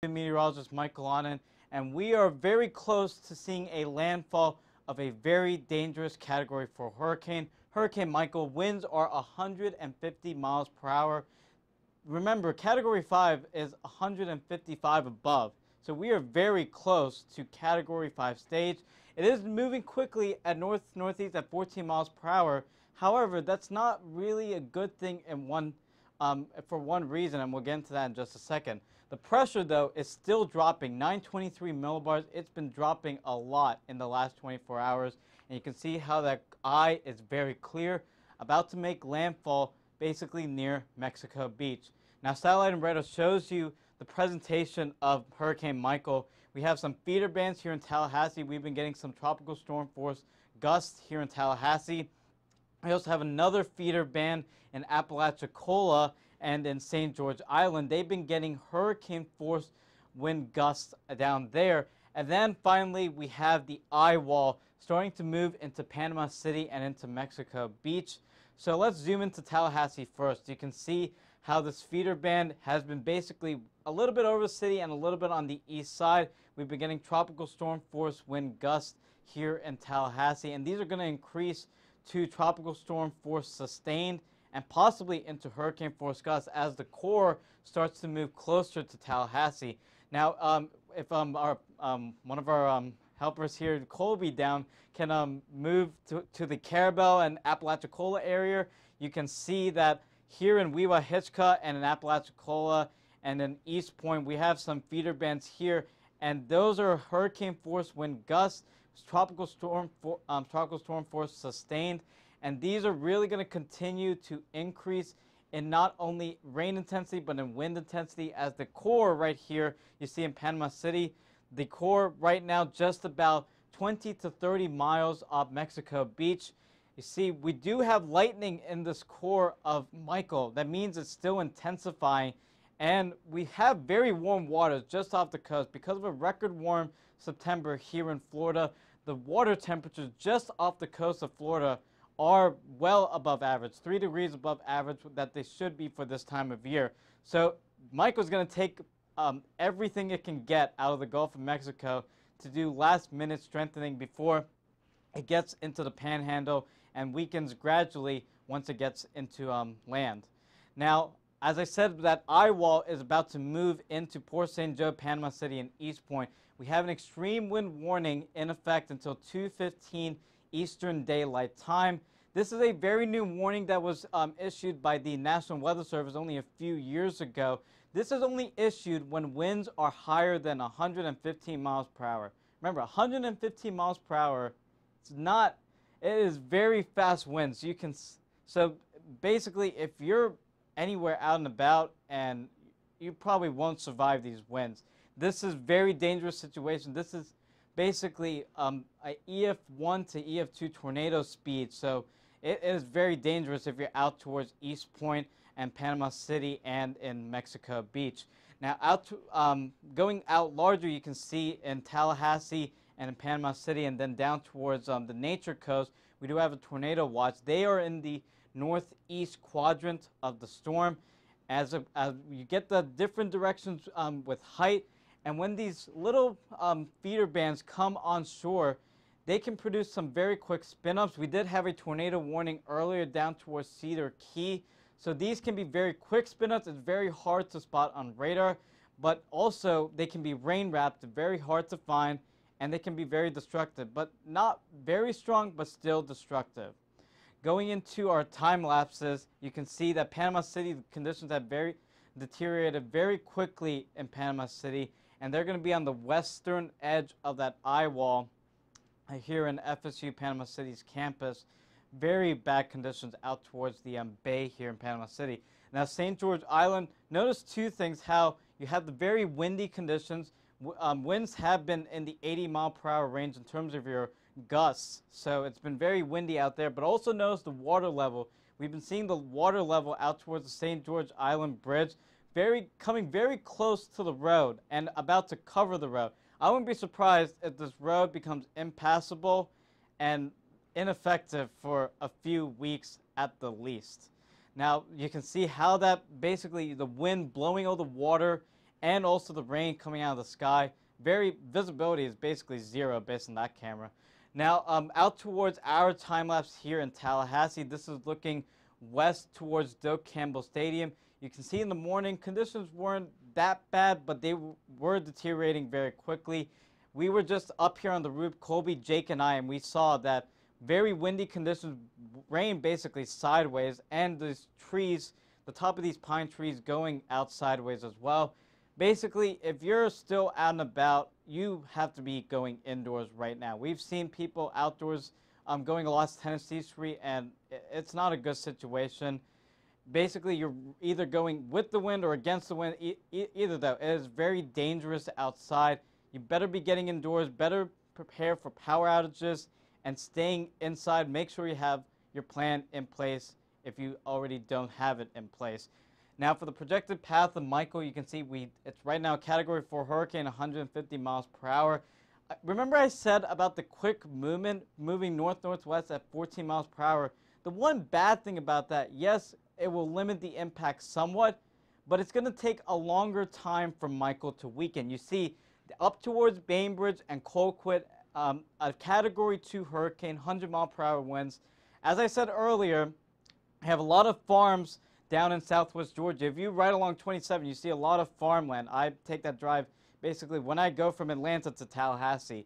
Meteorologist Michael Annan, and we are very close to seeing a landfall of a very dangerous Category 4 hurricane. Hurricane Michael. Winds are 150 miles per hour. Remember, Category 5 is 155 above, so we are very close to Category 5 stage. It is moving quickly at north-northeast at 14 miles per hour. However, that's not really a good thing for one reason, and we'll get into that in just a second. The pressure, though, is still dropping, 923 millibars. It's been dropping a lot in the last 24 hours, and you can see how that eye is very clear, about to make landfall basically near Mexico Beach. Now, satellite and radar shows you the presentation of Hurricane Michael. We have some feeder bands here in Tallahassee. We've been getting some tropical storm force gusts here in Tallahassee. We also have another feeder band in Apalachicola and in St. George Island. They've been getting hurricane force wind gusts down there. And then finally, we have the eye wall starting to move into Panama City and into Mexico Beach. So let's zoom into Tallahassee first. You can see how this feeder band has been basically a little bit over the city and a little bit on the east side. We've been getting tropical storm force wind gusts here in Tallahassee, and these are going to increase to tropical storm force sustained and possibly into hurricane force gusts as the core starts to move closer to Tallahassee. Now, if one of our helpers here, Colby Down, can move to the Carabel and Apalachicola area, you can see that here in Weewha-Hitchcock and in Apalachicola and in East Point, we have some feeder bands here, and those are hurricane force wind gusts, tropical storm force sustained, and these are really going to continue to increase in not only rain intensity but in wind intensity as the core right here you see in Panama City. The core right now just about 20 to 30 miles off Mexico Beach. You see, we do have lightning in this core of Michael. That means it's still intensifying, and we have very warm waters just off the coast because of a record warm September here in Florida. The water temperatures just off the coast of Florida are well above average, 3 degrees above average that they should be for this time of year. So Michael's going to take everything it can get out of the Gulf of Mexico to do last-minute strengthening before it gets into the Panhandle and weakens gradually once it gets into land. Now, as I said, that eye wall is about to move into Port St. Joe, Panama City, and East Point. We have an extreme wind warning in effect until 2:15 Eastern Daylight Time. This is a very new warning that was issued by the National Weather Service only a few years ago. This is only issued when winds are higher than 115 miles per hour. Remember, 115 miles per hour, it is very fast winds. So basically, if you're anywhere out and about, and you probably won't survive these winds. This is very dangerous situation. This is basically a EF1 to EF2 tornado speed, so it is very dangerous if you're out towards East Point and Panama City and in Mexico Beach. Now, going out larger, you can see in Tallahassee and in Panama City, and then down towards the Nature Coast, we do have a tornado watch. They are in the northeast quadrant of the storm. As you get the different directions with height, and when these little feeder bands come on shore, they can produce some very quick spin-ups. We did have a tornado warning earlier down towards Cedar Key. So these can be very quick spin-ups. It's very hard to spot on radar, but also they can be rain-wrapped, very hard to find, and they can be very destructive, but not very strong, but still destructive. Going into our time lapses, you can see that Panama City conditions have deteriorated very quickly in Panama City, and they're going to be on the western edge of that eye wall here in FSU Panama City's campus. Very bad conditions out towards the bay here in Panama City. Now, St. George Island, notice two things: how you have the very windy conditions. Winds have been in the 80-mile-per-hour range in terms of your gusts, so it's been very windy out there. But also notice the water level. We've been seeing the water level out towards the St. George Island Bridge coming very close to the road and about to cover the road. I wouldn't be surprised if this road becomes impassable and ineffective for a few weeks at the least. Now, you can see how that basically the wind blowing all the water and also the rain coming out of the sky. Very visibility is basically zero based on that camera. Now, out towards our time lapse here in Tallahassee, this is looking west towards Doak Campbell Stadium. You can see in the morning conditions weren't that bad, but they were deteriorating very quickly. We were just up here on the roof, Colby, Jake, and I, and we saw that very windy conditions, rain basically sideways, and these trees, the top of these pine trees going out sideways as well. Basically, if you're still out and about, you have to be going indoors right now. We've seen people outdoors going across Tennessee Street, and it's not a good situation. Basically, you're either going with the wind or against the wind, either though. It is very dangerous outside. You better be getting indoors, better prepare for power outages, and staying inside. Make sure you have your plan in place if you already don't have it in place. Now, for the projected path of Michael, you can see it's right now a Category 4 hurricane, 150 miles per hour. Remember I said about the quick movement, moving north-northwest at 14 miles per hour? The one bad thing about that, yes, it will limit the impact somewhat, but it's going to take a longer time for Michael to weaken. You see, up towards Bainbridge and Colquitt, a Category 2 hurricane, 100 mile per hour winds. As I said earlier, I have a lot of farms down in southwest Georgia. If you ride along 27, you see a lot of farmland. I take that drive basically when I go from Atlanta to Tallahassee.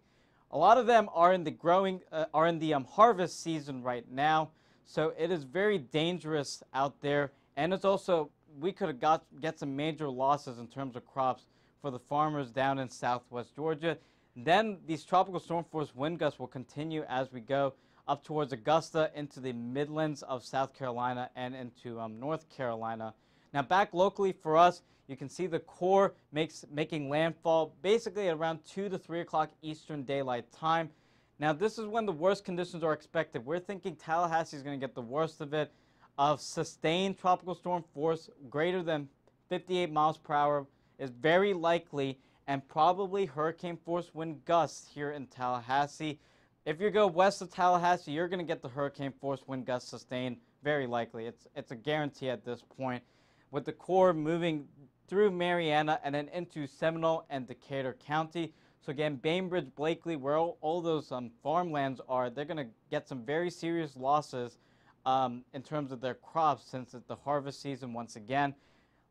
A lot of them are in the harvest season right now, so it is very dangerous out there. And it's also, we could have get some major losses in terms of crops for the farmers down in southwest Georgia. Then these tropical storm force wind gusts will continue as we go up towards Augusta, into the Midlands of South Carolina, and into North Carolina. Now, back locally for us, you can see the core making landfall basically at around 2 to 3 o'clock Eastern Daylight Time. Now, this is when the worst conditions are expected. We're thinking Tallahassee is going to get the worst of it. Of sustained tropical storm force greater than 58 miles per hour is very likely, and probably hurricane force wind gusts here in Tallahassee. If you go west of Tallahassee, you're going to get the hurricane force wind gusts sustained, very likely. It's a guarantee at this point, with the core moving through Mariana and then into Seminole and Decatur County. So again, Bainbridge, Blakely, where all those farmlands are, they're going to get some very serious losses in terms of their crops, since it's the harvest season once again.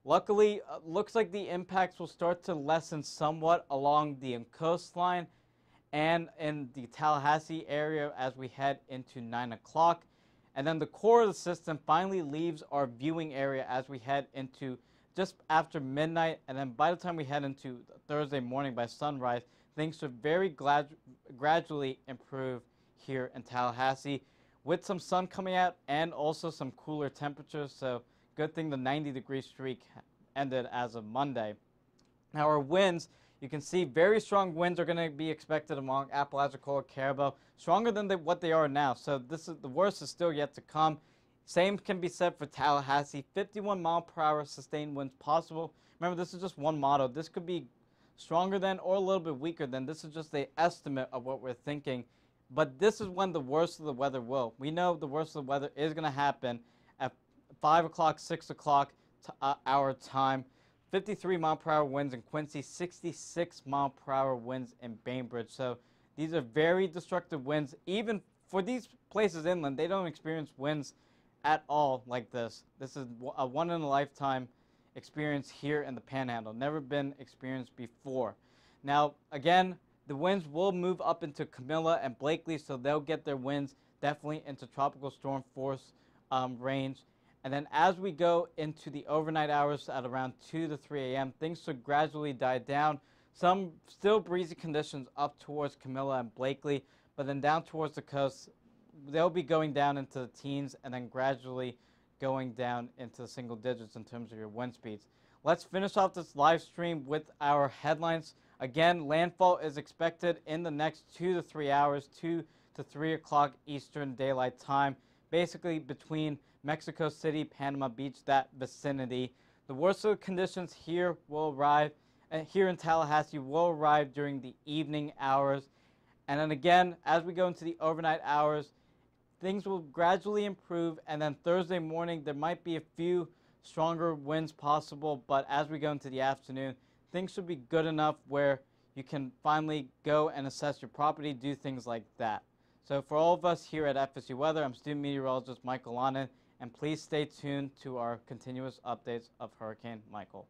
Luckily, looks like the impacts will start to lessen somewhat along the coastline and in the Tallahassee area as we head into 9 o'clock. And then the core of the system finally leaves our viewing area as we head into just after midnight. And then by the time we head into Thursday morning by sunrise, things should very gradually improve here in Tallahassee, with some sun coming out and also some cooler temperatures. So good thing the 90-degree streak ended as of Monday. Now, our winds, you can see very strong winds are going to be expected along Apalachicola, Caribou, stronger than what they are now. So this is the worst is still yet to come. Same can be said for Tallahassee. 51 mile per hour sustained winds possible. Remember, this is just one model. This could be stronger than or a little bit weaker than. This is just the estimate of what we're thinking. But this is when the worst of the weather will. We know the worst of the weather is going to happen at 5 o'clock, 6 o'clock our time. 53 mile per hour winds in Quincy, 66 mile per hour winds in Bainbridge. So these are very destructive winds. Even for these places inland, they don't experience winds at all like this. This is a one-in-a-lifetime experience here in the Panhandle. Never been experienced before. Now, again, the winds will move up into Camilla and Blakely, so they'll get their winds definitely into tropical storm force range. And then as we go into the overnight hours at around 2 to 3 a.m., things should gradually die down. Some still breezy conditions up towards Camilla and Blakely, but then down towards the coast, they'll be going down into the teens and then gradually going down into the single digits in terms of your wind speeds. Let's finish off this live stream with our headlines. Again, landfall is expected in the next 2 to 3 hours, 2 to 3 o'clock Eastern Daylight Time, basically between Mexico City, Panama Beach, that vicinity. The worst of the conditions here will arrive, here in Tallahassee will arrive during the evening hours. And then again, as we go into the overnight hours, things will gradually improve. And then Thursday morning, there might be a few stronger winds possible, but as we go into the afternoon, things should be good enough where you can finally go and assess your property, do things like that. So for all of us here at FSU Weather, I'm student meteorologist Michael Lonin, and please stay tuned to our continuous updates of Hurricane Michael.